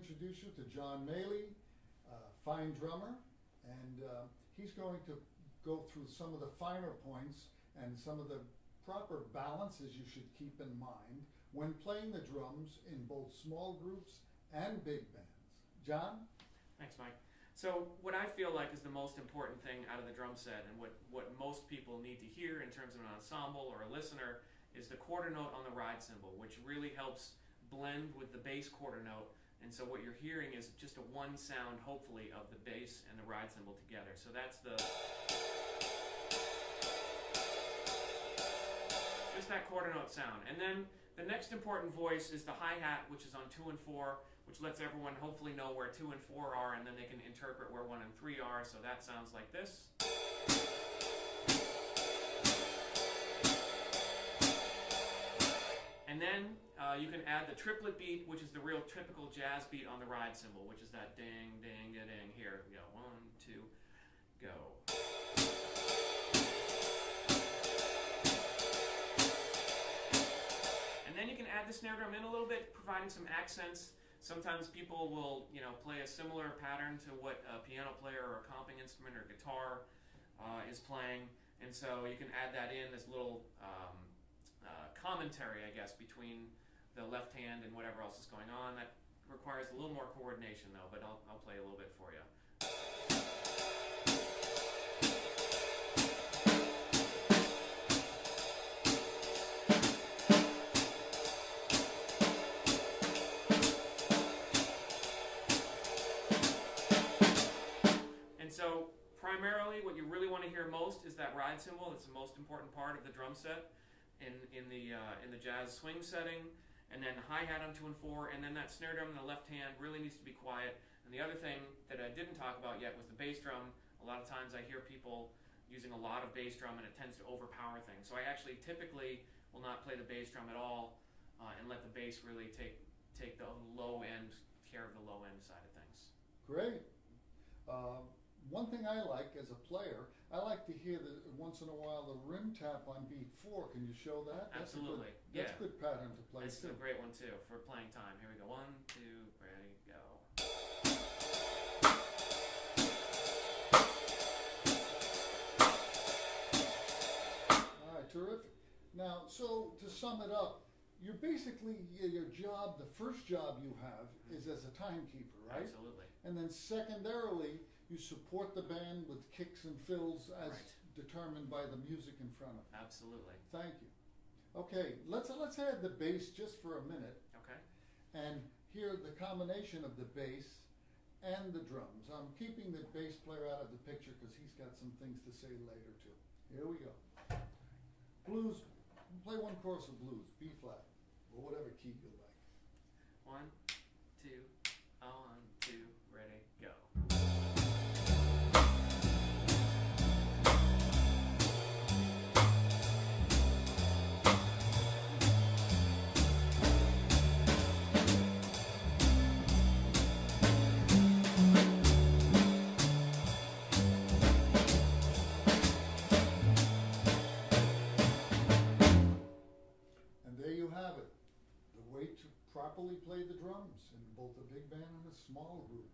introduce you to John Maley, fine drummer, and he's going to go through some of the finer points and some of the proper balances you should keep in mind when playing the drums in both small groups and big bands. John? Thanks, Mike. So what I feel like is the most important thing out of the drum set, and what most people need to hear in terms of an ensemble or a listener, is the quarter note on the ride cymbal, which really helps blend with the bass quarter note. And so what you're hearing is just a one sound, hopefully, of the bass and the ride cymbal together. So that's just that quarter note sound. And then the next important voice is the hi-hat, which is on 2 and 4, which lets everyone hopefully know where 2 and 4 are, and then they can interpret where 1 and 3 are. So that sounds like this. And then you can add the triplet beat, which is the real typical jazz beat on the ride cymbal, which is that ding, ding, ding. Here we go. 1, 2, go. And then you can add the snare drum in a little bit, providing some accents. Sometimes people will, play a similar pattern to what a piano player or a comping instrument or guitar is playing, and so you can add that in as little commentary, I guess, between the left hand and whatever else is going on. That requires a little more coordination, though, but I'll play a little bit for you. So primarily what you really want to hear most is that ride cymbal. It's the most important part of the drum set in the jazz swing setting, and then hi-hat on 2 and 4, and then that snare drum in the left hand really needs to be quiet. And the other thing that I didn't talk about yet was the bass drum. A lot of times I hear people using a lot of bass drum, and it tends to overpower things. So I actually typically will not play the bass drum at all and let the bass really take the low end, care of the low end side of things. Great. One thing I like as a player, I like to hear once in a while the rim tap on beat 4. Can you show that? Absolutely. That's a good pattern to play. That's a great one too for playing time. Here we go. 1, 2, ready, go. All right, terrific. Now, so to sum it up, you're basically, your job, the first job you have is as a timekeeper, right? Absolutely. And then secondarily, you support the band with kicks and fills as determined by the music in front of you. Absolutely. Thank you. Okay, let's add the bass just for a minute. Okay. And hear the combination of the bass and the drums. I'm keeping the bass player out of the picture because he's got some things to say later too. Here we go. Blues. Play one chorus of blues, B flat, or whatever key you like. 1, 2, 1, 2, ready, go. Properly play the drums in both a big band and a small group.